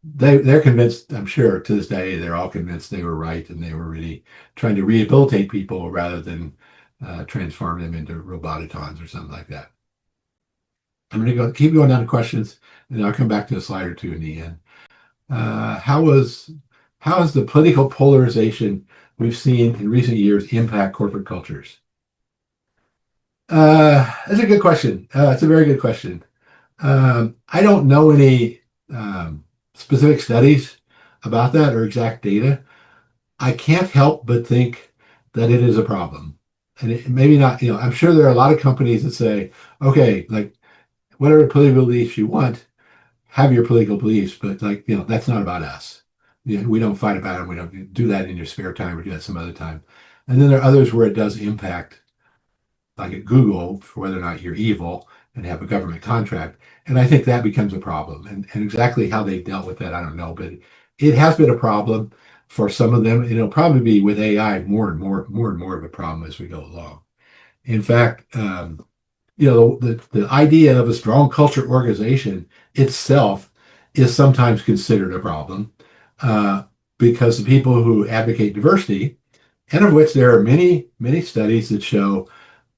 they're convinced, I'm sure to this day, they're all convinced they were right and they were really trying to rehabilitate people rather than transform them into robotitons or something like that. I'm going to keep going down to questions, and I'll come back to a slide or two in the end. Uh, how was how has the political polarization we've seen in recent years impact corporate cultures? That's a good question. It's a very good question. I don't know any specific studies about that or exact data. I can't help but think that it is a problem. And maybe not, I'm sure there are a lot of companies that say, okay, like whatever political beliefs you want, have your political beliefs, but like, that's not about us. We don't fight about it. We don't do that in your spare time or do that some other time. And then there are others where it does impact, like at Google, for whether or not you're evil and have a government contract. And I think that becomes a problem. And exactly how they've dealt with that, I don't know, but it has been a problem for some of them. It'll probably be with AI more of a problem as we go along. In fact, the idea of a strong culture organization itself is sometimes considered a problem uh, because the people who advocate diversity, and of which there are many studies that show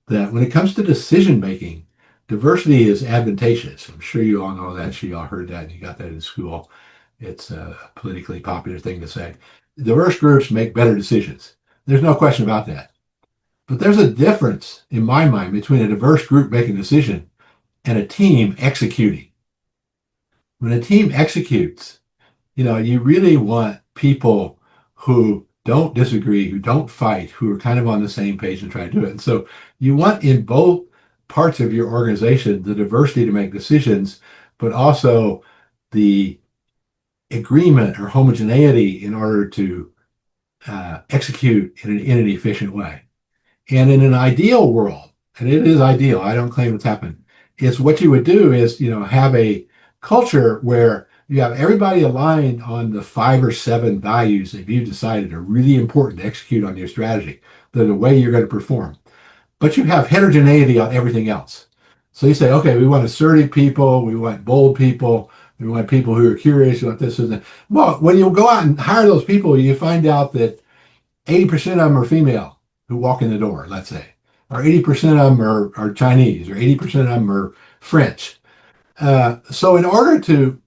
that when it comes to decision making, Diversity is advantageous. I'm sure you all know that. You all heard that. You got that in school. It's a politically popular thing to say. Diverse groups make better decisions. There's no question about that. But there's a difference in my mind between a diverse group making a decision and a team executing. When a team executes, you really want people who don't disagree, who don't fight, who are kind of on the same page and try to do it. And so you want in both parts of your organization the diversity to make decisions, but also the agreement or homogeneity in order to execute in an efficient way. And in an ideal world, and it is ideal, I don't claim it's happened, is what you would do is, have a culture where you have everybody aligned on the 5 or 7 values that you've decided are really important to execute on your strategy, the way you're going to perform. But you have heterogeneity on everything else. So you say, okay, we want assertive people, we want bold people, we want people who are curious, we want this and that. Well, when you go out and hire those people, you find out that 80% of them are female who walk in the door, let's say, or 80% of them are Chinese, or 80% of them are French. So in order to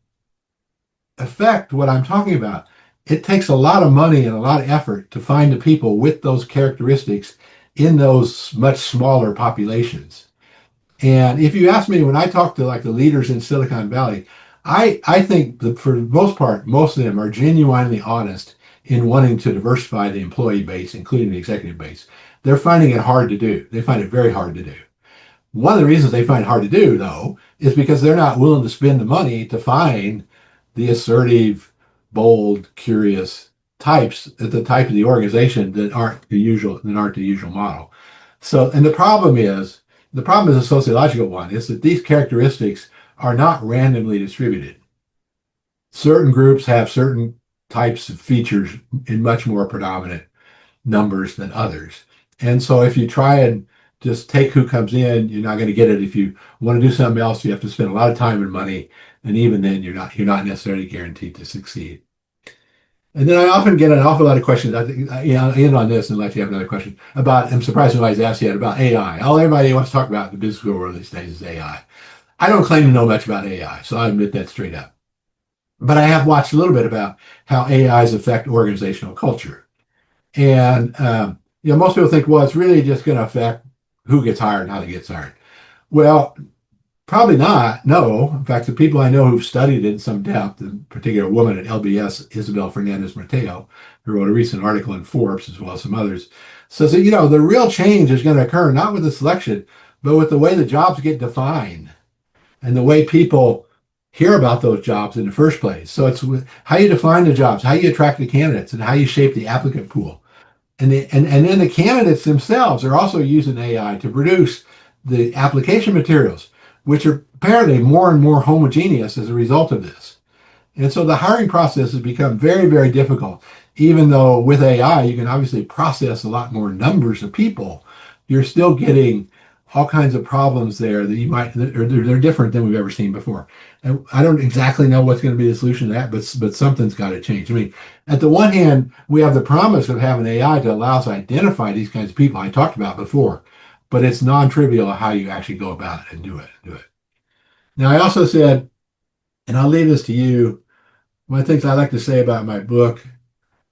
affect what I'm talking about, it takes a lot of money and a lot of effort to find the people with those characteristics in those much smaller populations. And if you ask me, when I talk to like the leaders in Silicon Valley, I think that for the most part, most of them are genuinely honest in wanting to diversify the employee base, including the executive base. They're finding it hard to do. They find it very hard to do. One of the reasons they find it hard to do, though, is because they're not willing to spend the money to find the assertive, bold, curious types at the type of the organization that aren't the usual model. So, and the problem is a sociological one, is that these characteristics are not randomly distributed. Certain groups have certain types of features in much more predominant numbers than others. And so if you try and just take who comes in, you're not going to get it. If you want to do something else, you have to spend a lot of time and money. And even then, you're not necessarily guaranteed to succeed. And then I often get an awful lot of questions. I think, I'll end on this and let you have another question about, I'm surprised nobody's asked yet, about AI. All everybody wants to talk about in the business world these days is AI. I don't claim to know much about AI, so I admit that straight up. But I have watched a little bit about how AIs affect organizational culture. And most people think, well, it's really just going to affect who gets hired and how they get hired. Well, probably not. No. In fact, the people I know who've studied it in some depth, in particular a woman at LBS, Isabel Fernandez Mateo, who wrote a recent article in Forbes, as well as some others, says that, the real change is going to occur not with the selection, but with the way the jobs get defined and the way people hear about those jobs in the first place. So it's how you define the jobs, how you attract the candidates, and how you shape the applicant pool. And then the candidates themselves are also using AI to produce the application materials, which are apparently more and more homogeneous as a result of this. And so the hiring process has become very, very difficult. Even though with AI, you can obviously process a lot more numbers of people, you're still getting all kinds of problems there that they're different than we've ever seen before. And I don't exactly know what's going to be the solution to that, but something's got to change. I mean, at the one hand, we have the promise of having AI to allow us to identify these kinds of people I talked about before, but it's non-trivial how you actually go about it and do it. Now, I also said, and I'll leave this to you, one of the things I like to say about my book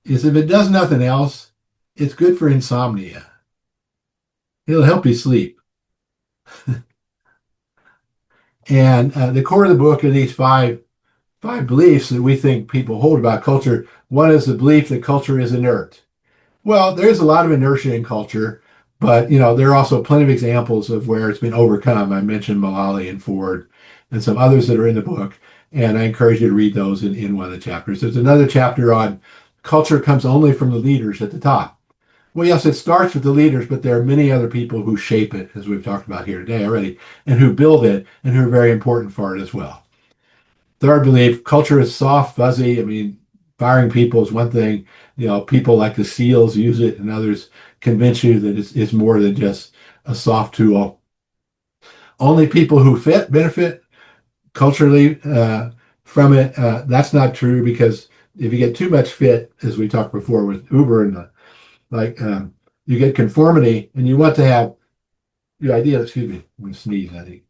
is if it does nothing else, it's good for insomnia. It'll help you sleep. And the core of the book are these five beliefs that we think people hold about culture. One is the belief that culture is inert. Well, there's a lot of inertia in culture, but there are also plenty of examples of where it's been overcome. I mentioned Mullally and Ford and some others that are in the book, and I encourage you to read those in one of the chapters. There's another chapter on culture comes only from the leaders at the top. Well, yes, it starts with the leaders, but there are many other people who shape it, as we've talked about here today already, and who build it and who are very important for it as well. Third belief, culture is soft, fuzzy. I mean, firing people is one thing. People like the SEALs use it, and others convince you that it's more than just a soft tool. Only people who fit benefit culturally from it. That's not true, because if you get too much fit, as we talked before with Uber and you get conformity, and you want to have your idea. Excuse me, I'm going to sneeze, I think.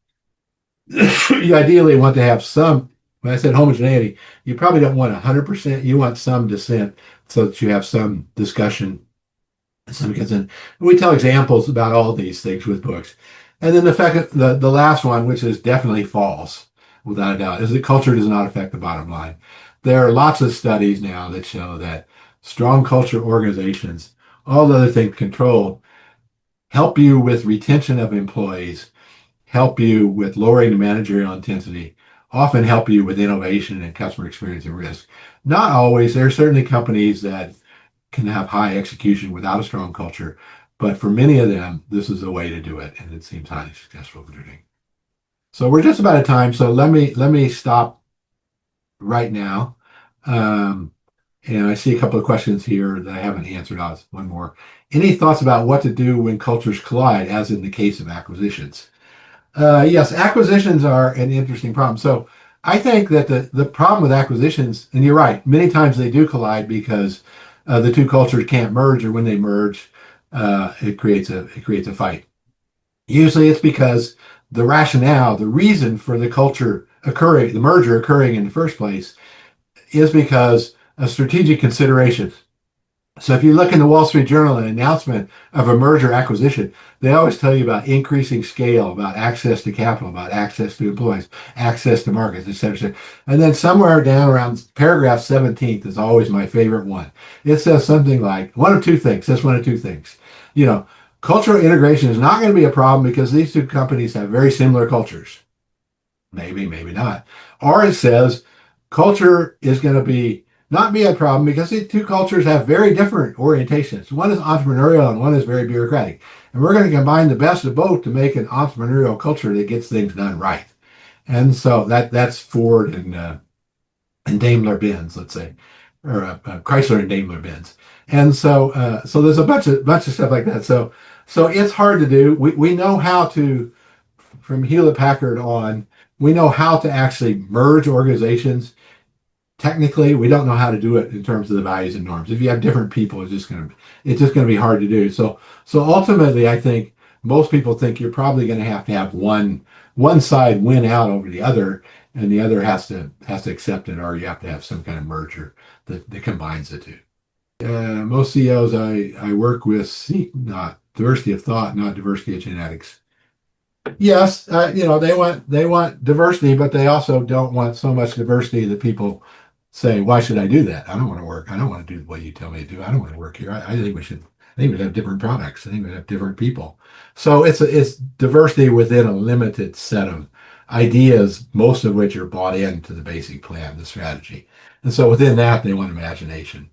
You ideally want to have some, when I said homogeneity, you probably don't want 100%. You want some dissent so that you have some discussion. Some gets in. We tell examples about all these things with books. And then the last one, which is definitely false, without a doubt, is that culture does not affect the bottom line. There are lots of studies now that show that strong culture organizations, all the other things controlled, help you with retention of employees, help you with lowering the managerial intensity, often help you with innovation and customer experience and risk. Not always. There are certainly companies that can have high execution without a strong culture, but for many of them, this is a way to do it, and it seems highly successful for doing. So we're just about at time. So let me stop right now. Um, and I see a couple of questions here that I haven't answered. One more. Any thoughts about what to do when cultures collide, as in the case of acquisitions? Yes, acquisitions are an interesting problem. So I think that the problem with acquisitions, and you're right, many times they do collide because the two cultures can't merge, or when they merge, it creates a fight. Usually, it's because the rationale, the reason for the culture occurring, the merger occurring in the first place, is because of strategic considerations. So if you look in the Wall Street Journal, an announcement of a merger acquisition, they always tell you about increasing scale, about access to capital, about access to employees, access to markets, et cetera, et cetera. And then somewhere down around paragraph 17th is always my favorite one. It says something like one of two things. Says one of two things. You know, cultural integration is not going to be a problem because these two companies have very similar cultures. Maybe, maybe not. Or it says culture is going to be not be a problem because these two cultures have very different orientations. One is entrepreneurial and one is very bureaucratic. And we're going to combine the best of both to make an entrepreneurial culture that gets things done right. And so that's Ford and Daimler Benz, let's say, or Chrysler and Daimler Benz. And so there's a bunch of stuff like that. So it's hard to do. We know how to, from Hewlett Packard on, we know how to actually merge organizations. Technically, we don't know how to do it in terms of the values and norms. If you have different people, it's just gonna be hard to do. So ultimately, I think most people think you're probably going to have one side win out over the other, and the other has to accept it, or you have to have some kind of merger that combines the two. Most CEOs I work with seek not diversity of thought, not diversity of genetics. Yes, they want diversity, but they also don't want so much diversity that people say, "Why should I do that? I don't want to work. I don't want to do what you tell me to do. I don't want to work here. I think we should. I think we have different products. I think we have different people." So it's diversity within a limited set of ideas, most of which are bought into the basic plan, the strategy, and so within that they want imagination.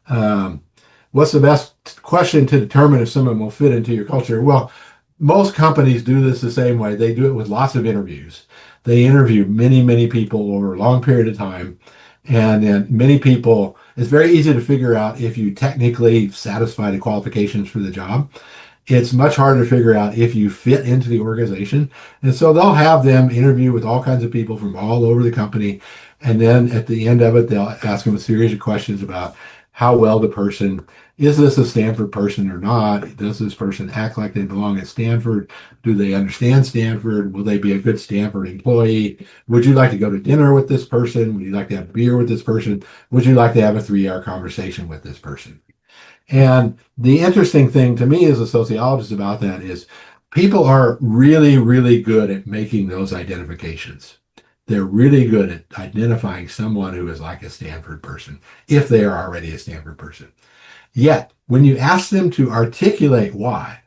Um, what's the best question to determine if someone will fit into your culture? Well, most companies do this the same way. They do it with lots of interviews. They interview many, many people over a long period of time. And then many people, it's very easy to figure out if you technically satisfy the qualifications for the job. It's much harder to figure out if you fit into the organization. And so they'll have them interview with all kinds of people from all over the company. And then at the end of it, they'll ask them a series of questions about how well the person, is this a Stanford person or not? Does this person act like they belong at Stanford? Do they understand Stanford? Will they be a good Stanford employee? Would you like to go to dinner with this person? Would you like to have beer with this person? Would you like to have a 3 hour conversation with this person? And the interesting thing to me as a sociologist about that is people are really, really good at making those identifications. They're really good at identifying someone who is like a Stanford person, if they are already a Stanford person. Yet, when you ask them to articulate why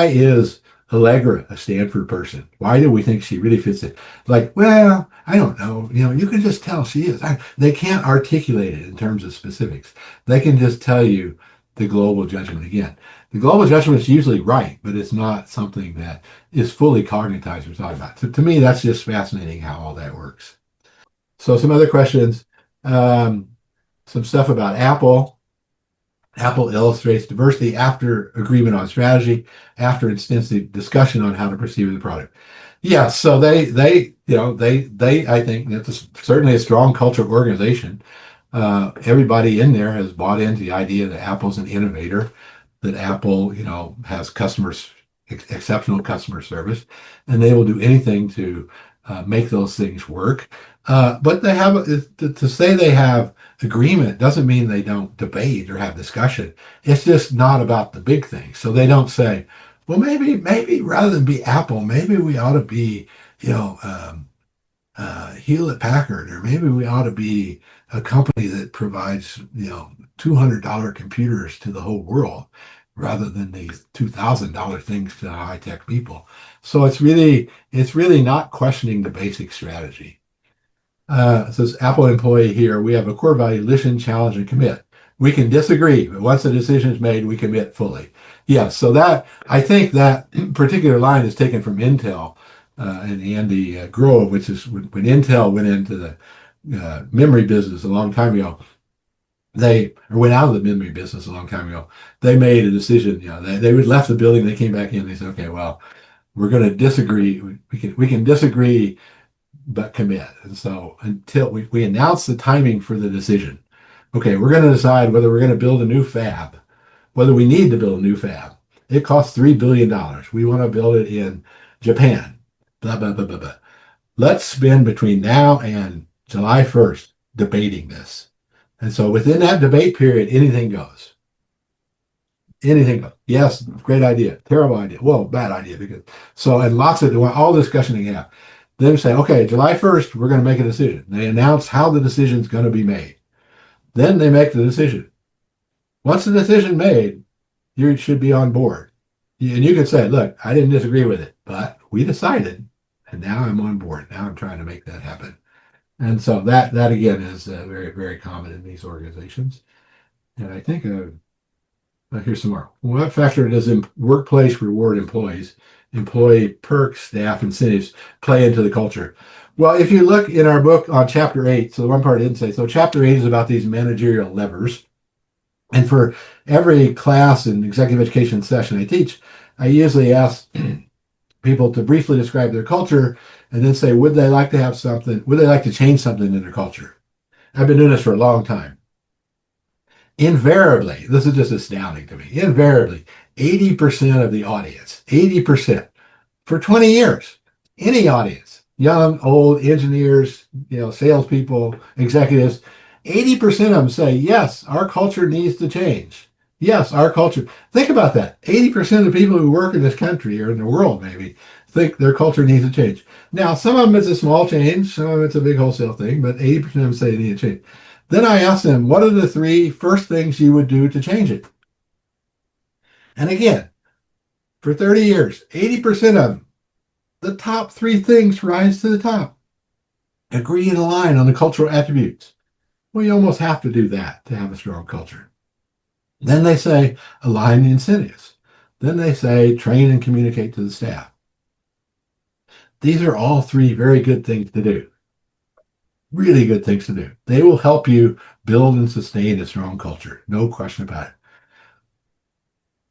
is Allegra a Stanford person? Why do we think she really fits it? Like, well, I don't know. You can just tell she is. They can't articulate it in terms of specifics. They can just tell you the global judgment again. The global judgment is usually right, but it's not something that is fully cognitized or thought about. To me, that's just fascinating how all that works. So some other questions. Um, some stuff about Apple. Apple illustrates diversity after agreement on strategy, after extensive discussion on how to proceed with the product. Yeah, so they I think that's certainly a strong cultural organization. Everybody in there has bought into the idea that Apple's an innovator, that Apple, has exceptional customer service, and they will do anything to make those things work. But they have to say they have agreement doesn't mean they don't debate or have discussion. It's just not about the big things. So they don't say, well, maybe rather than be Apple, maybe we ought to be, you know, Hewlett Packard, or maybe we ought to be a company that provides, $200 computers to the whole world rather than these $2,000 things to high tech people. So it's really not questioning the basic strategy. It says Apple employee here. We have a core value: listen, challenge, and commit. We can disagree, but once the decision is made, we commit fully. Yeah. So that I think that particular line is taken from Intel and Andy Grove, which is when Intel went into the memory business a long time ago. They went out of the memory business a long time ago. They made a decision. They left the building. They came back in. They said, okay, well, we're going to disagree. We can disagree but commit. And so until we announce the timing for the decision, okay, we're going to decide whether we're going to build a new fab, whether we need to build a new fab. It costs $3 billion. We want to build it in Japan. Blah, blah, blah, blah, blah. Let's spend between now and July 1st debating this. And so within that debate period, anything goes. Anything goes. Yes, great idea. Terrible idea. Whoa, bad idea. And lots of all the discussion they have. Then say, okay, July 1st, we're going to make a decision. They announce how the decision is going to be made. Then they make the decision. Once the decision made, you should be on board. And you can say, look, I didn't disagree with it, but we decided, and now I'm on board. Now I'm trying to make that happen. And so that again is very, very common in these organizations. And I think here's some more. What factor does workplace reward employees, employee perks, staff incentives play into the culture? Well, if you look in our book on chapter 8, so the one part I didn't say, so chapter 8 is about these managerial levers. And for every class and executive education session I teach, I usually ask people to briefly describe their culture and then say, would they like to change something in their culture? I've been doing this for a long time. Invariably, this is just astounding to me, invariably, 80% of the audience, 80%, for 20 years, any audience, young, old, engineers, salespeople, executives, 80% of them say, yes, our culture needs to change. Yes, our culture. Think about that. 80% of the people who work in this country or in the world maybe think their culture needs to change. Now, some of them it's a small change, some of them it's a big wholesale thing, but 80% of them say they need to change. Then I asked them, what are the 3 first things you would do to change it? And again, for 30 years, 80% of them, the top 3 things rise to the top. Agree and align on the cultural attributes. Well, you almost have to do that to have a strong culture. Then they say, align the incentives. Then they say, train and communicate to the staff. These are all 3 very good things to do. Really good things to do. They will help you build and sustain a strong culture. No question about it.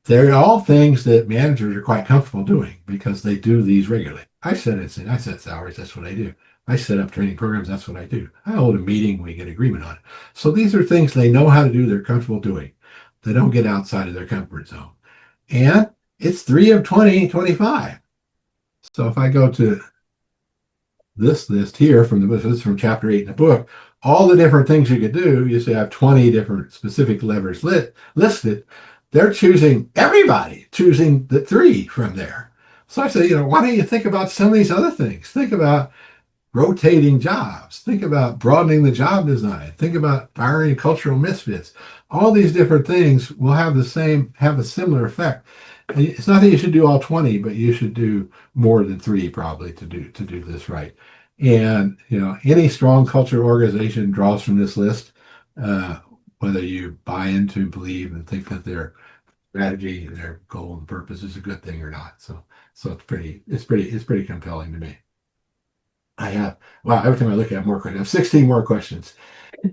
They're all things that managers are quite comfortable doing because they do these regularly. I set salaries, that's what I do. I set up training programs, that's what I do. I hold a meeting, we get agreement on it. So these are things they know how to do, they're comfortable doing. They don't get outside of their comfort zone. And it's 3 of 20, 25. So if I go to this list here this is from chapter 8 in the book, all the different things you could do, you say I have 20 different specific levers listed. They're everybody choosing the 3 from there. So I say, why don't you think about some of these other things? Think about rotating jobs. Think about broadening the job design. Think about firing cultural misfits. All these different things will have a similar effect. It's not that you should do all 20, but you should do more than 3 probably to do this right. And any strong culture organization draws from this list, whether you buy into, believe, and think that their strategy, their goal and purpose is a good thing or not. So it's pretty compelling to me. Every time I look at it, I have more questions. I have 16 more questions.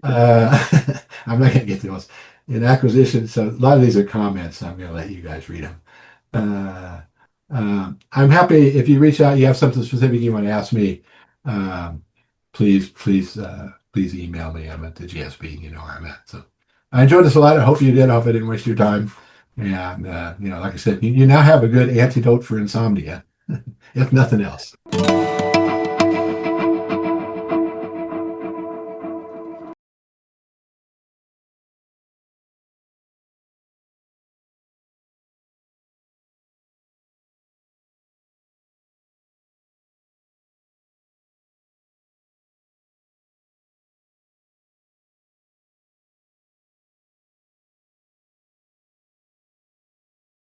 I'm not going to get to those. In acquisition, so a lot of these are comments. I'm going to let you guys read them. I'm happy if you reach out, you have something specific you want to ask me. Please email me. I'm at the GSB, you know where I'm at. So I enjoyed this a lot. I hope you did. I hope I didn't waste your time. And, like I said, you now have a good antidote for insomnia, if nothing else.